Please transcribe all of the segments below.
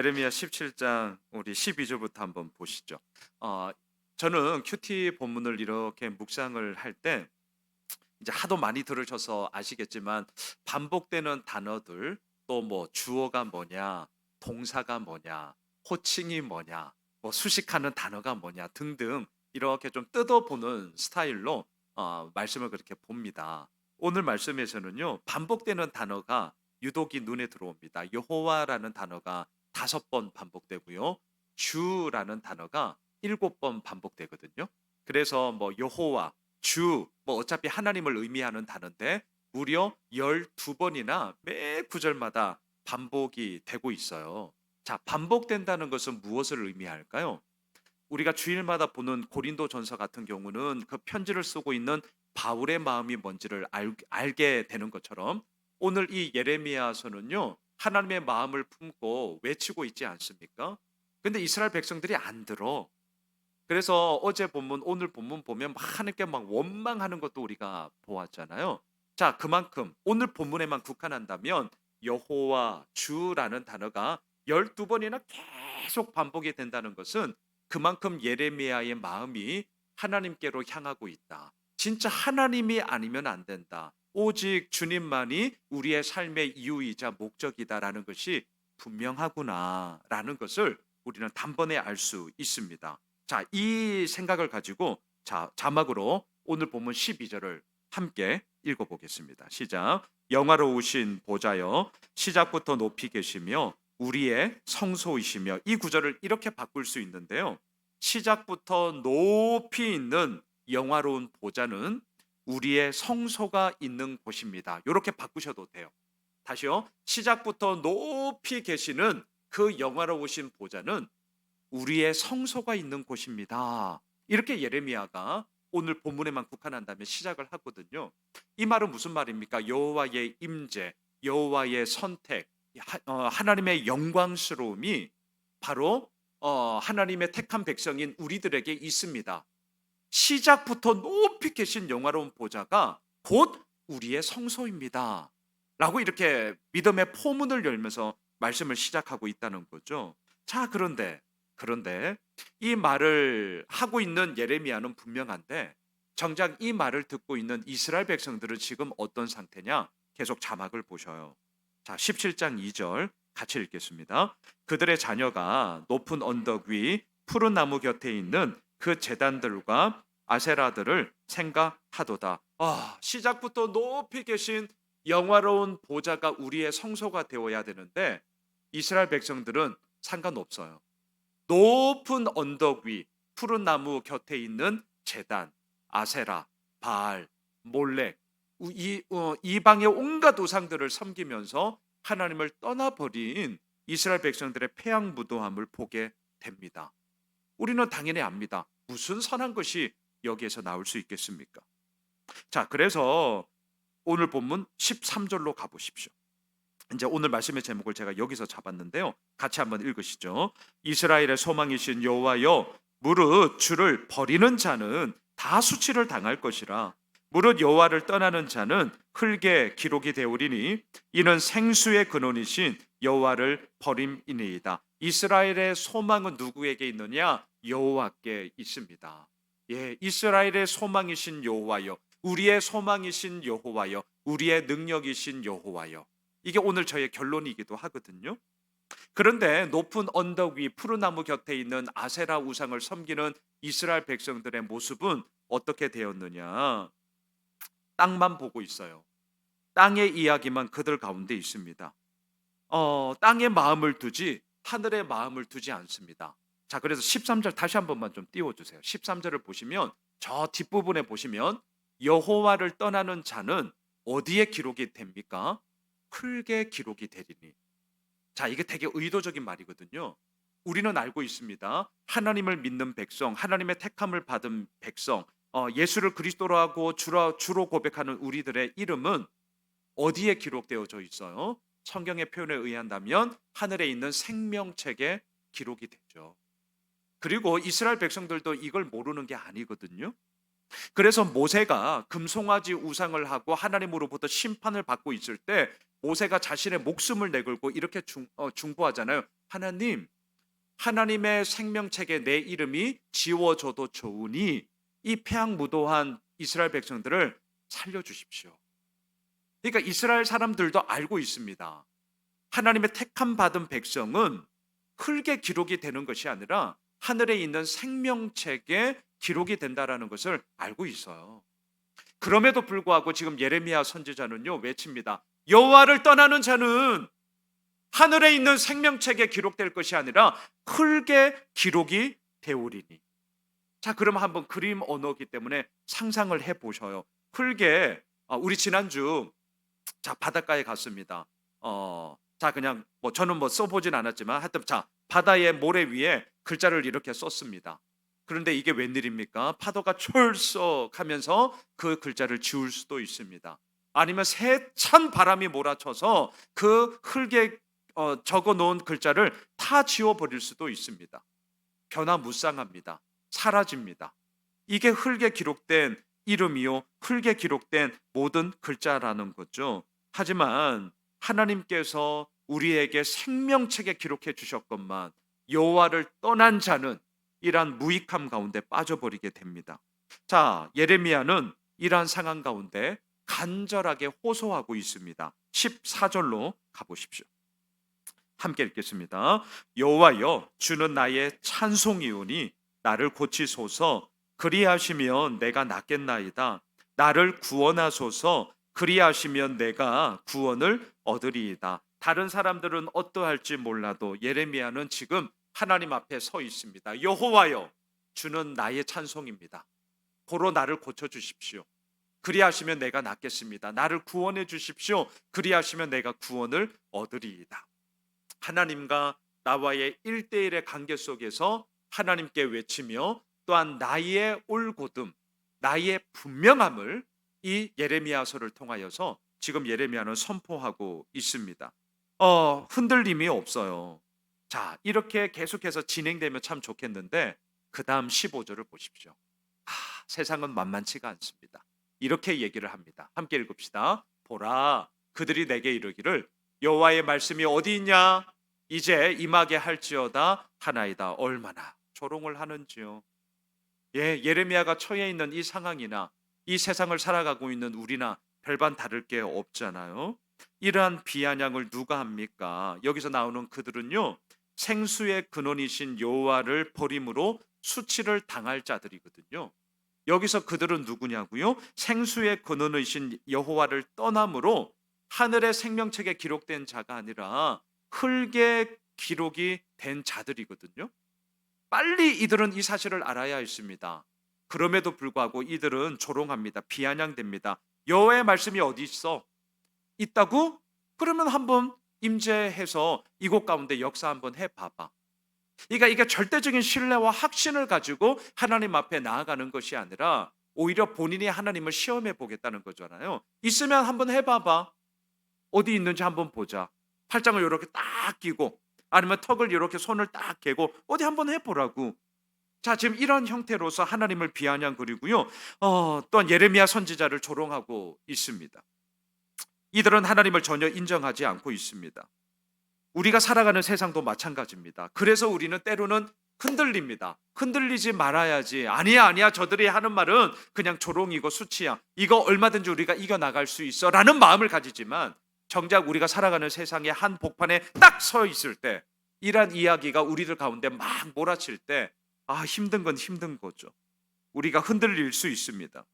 예레미야 17장 우리 12절부터 한번 보시죠. 어, 저는 큐티 본문을 이렇게 묵상을 할 때 이제 하도 많이 들으셔서 아시겠지만 반복되는 단어들 또 뭐 주어가 뭐냐, 동사가 뭐냐, 호칭이 뭐냐, 뭐 수식하는 단어가 뭐냐 등등 이렇게 좀 뜯어보는 스타일로 말씀을 그렇게 봅니다. 오늘 말씀에서는요 반복되는 단어가 유독이 눈에 들어옵니다. 여호와라는 단어가 5번 반복되고요. 주라는 단어가 7번 반복되거든요. 그래서 뭐 여호와, 주, 뭐 어차피 하나님을 의미하는 단어인데 무려 12번이나 매 구절마다 반복이 되고 있어요. 자, 반복된다는 것은 무엇을 의미할까요? 우리가 주일마다 보는 고린도전서 같은 경우는 그 편지를 쓰고 있는 바울의 마음이 뭔지를 알게 되는 것처럼 오늘 이 예레미야서는요 하나님의 마음을 품고 외치고 있지 않습니까? 근데 이스라엘 백성들이 안 들어. 그래서 어제 본문, 오늘 본문 보면 막 하나님께 막 원망하는 것도 우리가 보았잖아요. 자, 그만큼 오늘 본문에만 국한한다면 여호와 주라는 단어가 12번이나 계속 반복이 된다는 것은 그만큼 예레미야의 마음이 하나님께로 향하고 있다. 진짜 하나님이 아니면 안 된다. 오직 주님만이 우리의 삶의 이유이자 목적이다라는 것이 분명하구나라는 것을 우리는 단번에 알 수 있습니다. 자, 이 생각을 가지고 자막으로 오늘 본문 12절을 함께 읽어보겠습니다. 시작. 영화로우신 보좌여 시작부터 높이 계시며 우리의 성소이시며, 이 구절을 이렇게 바꿀 수 있는데요. 시작부터 높이 있는 영화로운 보좌는 우리의 성소가 있는 곳입니다. 이렇게 바꾸셔도 돼요. 다시요. 시작부터 높이 계시는 그 영화로우신 보좌는 우리의 성소가 있는 곳입니다. 이렇게 예레미야가 오늘 본문에만 국한한다면 시작을 하거든요. 이 말은 무슨 말입니까? 여호와의 임재, 여호와의 선택, 하나님의 영광스러움이 바로 하나님의 택한 백성인 우리들에게 있습니다. 시작부터 높이 계신 영화로운 보좌가 곧 우리의 성소입니다. 라고 이렇게 믿음의 포문을 열면서 말씀을 시작하고 있다는 거죠. 자, 그런데 이 말을 하고 있는 예레미야는 분명한데 정작 이 말을 듣고 있는 이스라엘 백성들은 지금 어떤 상태냐? 계속 자막을 보셔요. 자, 17장 2절 같이 읽겠습니다. 그들의 자녀가 높은 언덕 위 푸른 나무 곁에 있는 그 제단들과 아세라들을 생각하도다. 시작부터 높이 계신 영화로운 보좌가 우리의 성소가 되어야 되는데 이스라엘 백성들은 상관없어요. 높은 언덕 위 푸른 나무 곁에 있는 제단, 아세라, 바알, 몰렉, 이방의 온갖 우상들을 섬기면서 하나님을 떠나버린 이스라엘 백성들의 패양무도함을 보게 됩니다. 우리는 당연히 압니다. 무슨 선한 것이 여기에서 나올 수 있겠습니까? 자, 그래서 오늘 본문 13절로 가보십시오. 이제 오늘 말씀의 제목을 제가 여기서 잡았는데요. 같이 한번 읽으시죠. 이스라엘의 소망이신 여호와여, 무릇 주를 버리는 자는 다 수치를 당할 것이라. 무릇 여호와를 떠나는 자는 흙에 기록이 되오리니 이는 생수의 근원이신 여호와를 버림이니이다. 이스라엘의 소망은 누구에게 있느냐? 여호와께 있습니다. 예, 이스라엘의 소망이신 여호와여, 우리의 소망이신 여호와여, 우리의 능력이신 여호와여. 이게 오늘 저의 결론이기도 하거든요. 그런데 높은 언덕 위 푸른 나무 곁에 있는 아세라 우상을 섬기는 이스라엘 백성들의 모습은 어떻게 되었느냐? 땅만 보고 있어요. 땅의 이야기만 그들 가운데 있습니다. 땅에 마음을 두지 하늘에 마음을 두지 않습니다. 자, 그래서 13절 다시 한 번만 좀 띄워주세요. 13절을 보시면 저 뒷부분에 보시면 여호와를 떠나는 자는 어디에 기록이 됩니까? 흙에 기록이 되리니. 자, 이게 되게 의도적인 말이거든요. 우리는 알고 있습니다. 하나님을 믿는 백성, 하나님의 택함을 받은 백성, 예수를 그리스도로 하고 주로 고백하는 우리들의 이름은 어디에 기록되어져 있어요? 성경의 표현에 의한다면 하늘에 있는 생명책에 기록이 되죠. 그리고 이스라엘 백성들도 이걸 모르는 게 아니거든요. 그래서 모세가 금송아지 우상을 하고 하나님으로부터 심판을 받고 있을 때 모세가 자신의 목숨을 내걸고 이렇게 중보하잖아요. 하나님, 하나님의 생명책에 내 이름이 지워져도 좋으니 이 패양무도한 이스라엘 백성들을 살려주십시오. 그러니까 이스라엘 사람들도 알고 있습니다. 하나님의 택함 받은 백성은 흙에 기록이 되는 것이 아니라 하늘에 있는 생명책에 기록이 된다라는 것을 알고 있어요. 그럼에도 불구하고 지금 예레미야 선지자는요 외칩니다. 여호와를 떠나는 자는 하늘에 있는 생명책에 기록될 것이 아니라 흙에 기록이 되오리니. 자, 그럼 한번 그림 언어기 때문에 상상을 해보셔요. 흙에 우리 지난주 바닷가에 갔습니다. 자, 그냥 저는 써보진 않았지만 하여튼 자, 바다의 모래 위에 글자를 이렇게 썼습니다. 그런데 이게 웬일입니까? 파도가 촐썩하면서 그 글자를 지울 수도 있습니다. 아니면 세찬 바람이 몰아쳐서 그 흙에 적어 놓은 글자를 다 지워버릴 수도 있습니다. 변화무쌍합니다. 사라집니다. 이게 흙에 기록된 이름이요, 흙에 기록된 모든 글자라는 거죠. 하지만 하나님께서 우리에게 생명책에 기록해 주셨건만 여호와를 떠난 자는 이러한 무익함 가운데 빠져버리게 됩니다. 자, 예레미야는 이러한 상황 가운데 간절하게 호소하고 있습니다. 14절로 가보십시오. 함께 읽겠습니다. 여호와여, 주는 나의 찬송이오니 나를 고치소서. 그리하시면 내가 낫겠나이다. 나를 구원하소서. 그리하시면 내가 구원을 얻으리이다. 다른 사람들은 어떠할지 몰라도 예레미야는 지금 하나님 앞에 서 있습니다. 여호와여, 주는 나의 찬송입니다. 고로 나를 고쳐주십시오. 그리하시면 내가 낫겠습니다. 나를 구원해 주십시오. 그리하시면 내가 구원을 얻으리이다. 하나님과 나와의 1대1의 관계 속에서 하나님께 외치며 또한 나의 올곧음, 나의 분명함을 이 예레미야서를 통하여서 지금 예레미야는 선포하고 있습니다. 흔들림이 없어요. 자, 이렇게 계속해서 진행되면 참 좋겠는데 그 다음 15절을 보십시오. 세상은 만만치가 않습니다. 이렇게 얘기를 합니다. 함께 읽읍시다. 보라, 그들이 내게 이르기를 여호와의 말씀이 어디 있냐? 이제 임하게 할지어다 하나이다. 얼마나 조롱을 하는지요. 예레미야가 처해 있는 이 상황이나 이 세상을 살아가고 있는 우리나 별반 다를 게 없잖아요. 이러한 비아냥을 누가 합니까? 여기서 나오는 그들은요, 생수의 근원이신 여호와를 버림으로 수치를 당할 자들이거든요. 여기서 그들은 누구냐고요? 생수의 근원이신 여호와를 떠남으로 하늘의 생명책에 기록된 자가 아니라 흙에 기록이 된 자들이거든요. 빨리 이들은 이 사실을 알아야 했습니다. 그럼에도 불구하고 이들은 조롱합니다. 비아냥됩니다. 여호와의 말씀이 어디 있어? 있다고? 그러면 한번 임재해서 이곳 가운데 역사 한번 해봐봐. 그러니까 이게 절대적인 신뢰와 확신을 가지고 하나님 앞에 나아가는 것이 아니라 오히려 본인이 하나님을 시험해 보겠다는 거잖아요. 있으면 한번 해봐봐. 어디 있는지 한번 보자. 팔짱을 이렇게 딱 끼고 아니면 턱을 이렇게 손을 딱 개고 어디 한번 해보라고. 자, 지금 이런 형태로서 하나님을 비아냥거리고요. 또한 예레미야 선지자를 조롱하고 있습니다. 이들은 하나님을 전혀 인정하지 않고 있습니다. 우리가 살아가는 세상도 마찬가지입니다. 그래서 우리는 때로는 흔들립니다. 흔들리지 말아야지. 아니야. 저들이 하는 말은 그냥 조롱이고 수치야. 이거 얼마든지 우리가 이겨나갈 수 있어 라는 마음을 가지지만 정작 우리가 살아가는 세상의 한 복판에 딱 서 있을 때 이러한 이야기가 우리들 가운데 막 몰아칠 때 힘든 건 힘든 거죠. 우리가 흔들릴 수 있습니다.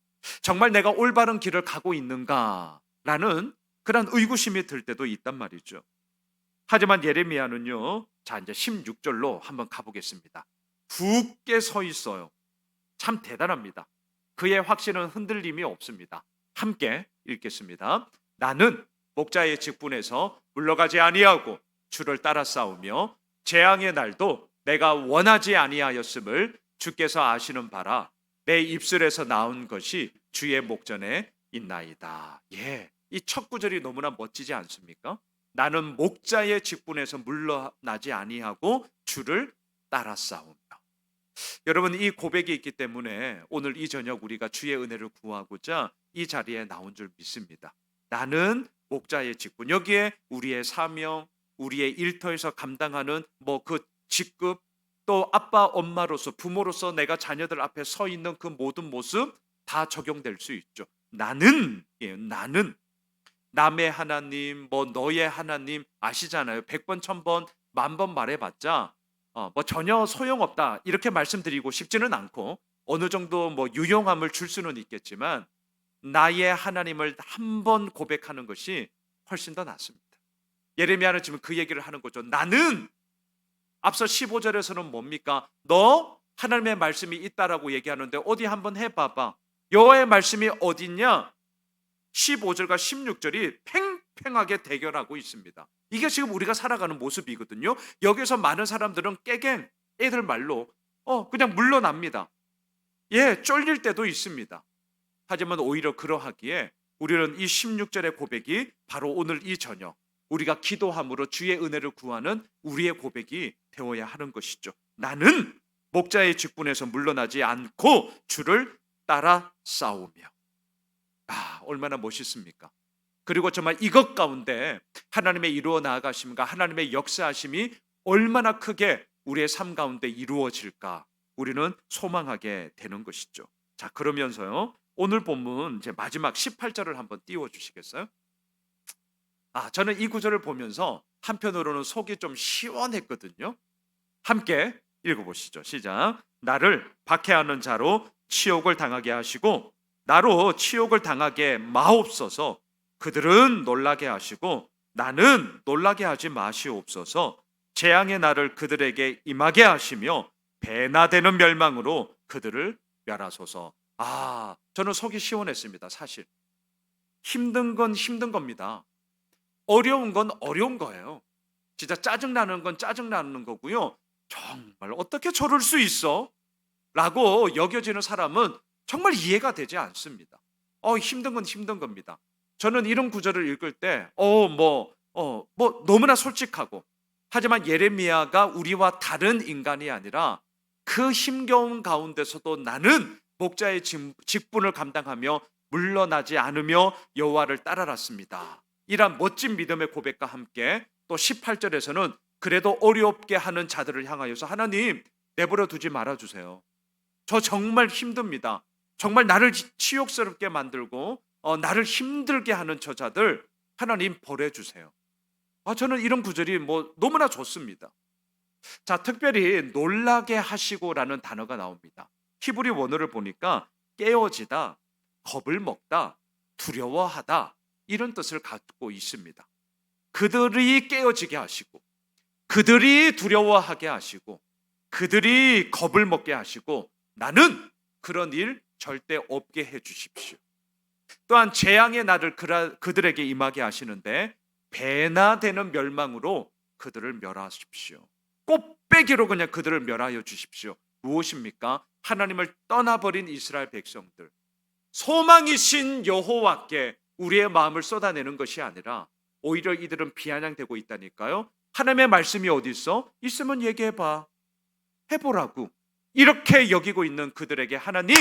정말 내가 올바른 길을 가고 있는가라는 그런 의구심이 들 때도 있단 말이죠. 하지만 예레미야는요, 자 이제 16절로 한번 가보겠습니다. 굳게 서 있어요. 참 대단합니다. 그의 확신은 흔들림이 없습니다. 함께 읽겠습니다. 나는 목자의 직분에서 물러가지 아니하고 주를 따라 싸우며 재앙의 날도 내가 원하지 아니하였음을 주께서 아시는 바라. 내 입술에서 나온 것이 주의 목전에 있나이다. 이 첫 구절이 너무나 멋지지 않습니까? 나는 목자의 직분에서 물러나지 아니하고 주를 따라 싸우며. 여러분, 이 고백이 있기 때문에 오늘 이 저녁 우리가 주의 은혜를 구하고자 이 자리에 나온 줄 믿습니다. 나는 목자의 직분, 여기에 우리의 사명, 우리의 일터에서 감당하는 뭐 그 직급, 또 아빠 엄마로서 부모로서 내가 자녀들 앞에 서 있는 그 모든 모습 다 적용될 수 있죠. 나는, 예, 나는 남의 하나님, 뭐 너의 하나님 아시잖아요. 100번, 1000번, 10,000번 말해봤자 뭐 전혀 소용없다 이렇게 말씀드리고 싶지는 않고, 어느 정도 뭐 유용함을 줄 수는 있겠지만 나의 하나님을 한 번 고백하는 것이 훨씬 더 낫습니다. 예레미야는 지금 그 얘기를 하는 거죠. 나는, 앞서 15절에서는 뭡니까? 너 하나님의 말씀이 있다라고 얘기하는데 어디 한번 해봐봐. 여호와의 말씀이 어딨냐? 15절과 16절이 팽팽하게 대결하고 있습니다. 이게 지금 우리가 살아가는 모습이거든요. 여기서 많은 사람들은 깨갱, 애들 말로 그냥 물러납니다. 예, 쫄릴 때도 있습니다. 하지만 오히려 그러하기에 우리는 이 16절의 고백이 바로 오늘 이 저녁 우리가 기도함으로 주의 은혜를 구하는 우리의 고백이 되어야 하는 것이죠. 나는 목자의 직분에서 물러나지 않고 주를 따라 싸우며. 얼마나 멋있습니까? 그리고 정말 이것 가운데 하나님의 이루어 나아가심과 하나님의 역사하심이 얼마나 크게 우리의 삶 가운데 이루어질까 우리는 소망하게 되는 것이죠. 자, 그러면서요, 오늘 본문 이제 마지막 18절을 한번 띄워주시겠어요? 저는 이 구절을 보면서 한편으로는 속이 좀 시원했거든요. 함께 읽어보시죠. 시작. 나를 박해하는 자로 치욕을 당하게 하시고 나로 치욕을 당하게 마옵소서. 그들은 놀라게 하시고 나는 놀라게 하지 마시옵소서. 재앙의 날을 그들에게 임하게 하시며 배나 되는 멸망으로 그들을 멸하소서. 저는 속이 시원했습니다. 사실 힘든 건 힘든 겁니다. 어려운 건 어려운 거예요. 진짜 짜증나는 건 짜증나는 거고요. 정말 어떻게 저럴 수 있어? 라고 여겨지는 사람은 정말 이해가 되지 않습니다. 힘든 건 힘든 겁니다. 저는 이런 구절을 읽을 때 너무나 솔직하고, 하지만 예레미야가 우리와 다른 인간이 아니라 그 힘겨운 가운데서도 나는 목자의 직분을 감당하며 물러나지 않으며 여호와를 따라갔습니다. 이런 멋진 믿음의 고백과 함께 또 18절에서는 그래도 어렵게 하는 자들을 향하여서 하나님 내버려 두지 말아주세요. 저 정말 힘듭니다. 정말 나를 치욕스럽게 만들고 나를 힘들게 하는 저자들 하나님 보내주세요. 저는 이런 구절이 너무나 좋습니다. 자, 특별히 놀라게 하시고라는 단어가 나옵니다. 히브리 원어를 보니까 깨어지다, 겁을 먹다, 두려워하다 이런 뜻을 갖고 있습니다. 그들이 깨어지게 하시고 그들이 두려워하게 하시고 그들이 겁을 먹게 하시고 나는 그런 일 절대 없게 해주십시오. 또한 재앙의 날을 그들에게 임하게 하시는데 배나 되는 멸망으로 그들을 멸하십시오. 꽃배기로 그냥 그들을 멸하여 주십시오. 무엇입니까? 하나님을 떠나버린 이스라엘 백성들, 소망이신 여호와께 우리의 마음을 쏟아내는 것이 아니라 오히려 이들은 비아냥되고 있다니까요. 하나님의 말씀이 어디 있어? 있으면 얘기해봐. 해보라고. 이렇게 여기고 있는 그들에게 하나님,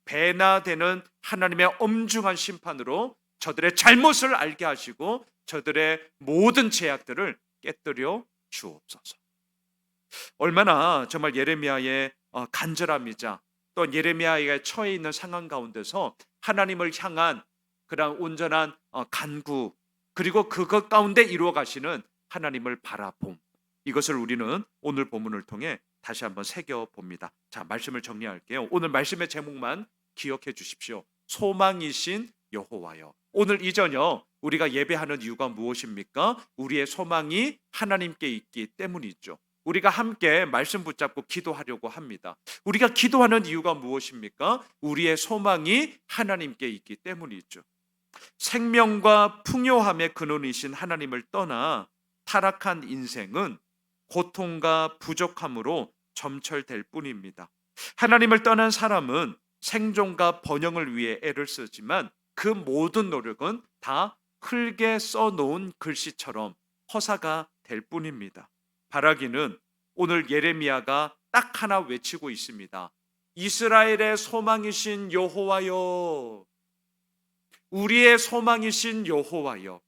배나 되는 하나님의 엄중한 심판으로 저들의 잘못을 알게 하시고 저들의 모든 죄악들을 깨뜨려 주옵소서. 얼마나 정말 예레미야의 간절함이자 또 예레미야가 처해 있는 상황 가운데서 하나님을 향한 그런 온전한 간구, 그리고 그것 가운데 이루어 가시는 하나님을 바라봄, 이것을 우리는 오늘 본문을 통해 다시 한번 새겨봅니다. 자, 말씀을 정리할게요. 오늘 말씀의 제목만 기억해 주십시오. 소망이신 여호와여. 오늘 이 저녁 우리가 예배하는 이유가 무엇입니까? 우리의 소망이 하나님께 있기 때문이죠. 우리가 함께 말씀 붙잡고 기도하려고 합니다. 우리가 기도하는 이유가 무엇입니까? 우리의 소망이 하나님께 있기 때문이죠. 생명과 풍요함의 근원이신 하나님을 떠나 타락한 인생은 고통과 부족함으로 점철될 뿐입니다. 하나님을 떠난 사람은 생존과 번영을 위해 애를 쓰지만 그 모든 노력은 다 흙에 써놓은 글씨처럼 허사가 될 뿐입니다. 바라기는 오늘 예레미야가 딱 하나 외치고 있습니다. 이스라엘의 소망이신 여호와여, 우리의 소망이신 여호와여,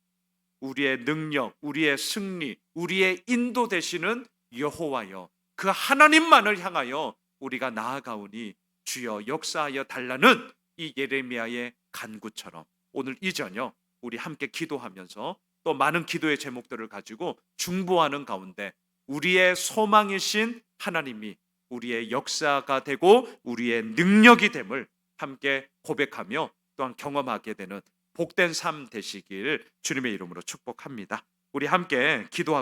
우리의 능력, 우리의 승리, 우리의 인도 되시는 여호와여, 그 하나님만을 향하여 우리가 나아가오니 주여 역사하여 달라는 이 예레미야의 간구처럼 오늘 이 저녁 우리 함께 기도하면서 또 많은 기도의 제목들을 가지고 중보하는 가운데 우리의 소망이신 하나님이 우리의 역사가 되고 우리의 능력이 됨을 함께 고백하며 또한 경험하게 되는 복된 삶 되시길 주님의 이름으로 축복합니다. 우리 함께 기도하고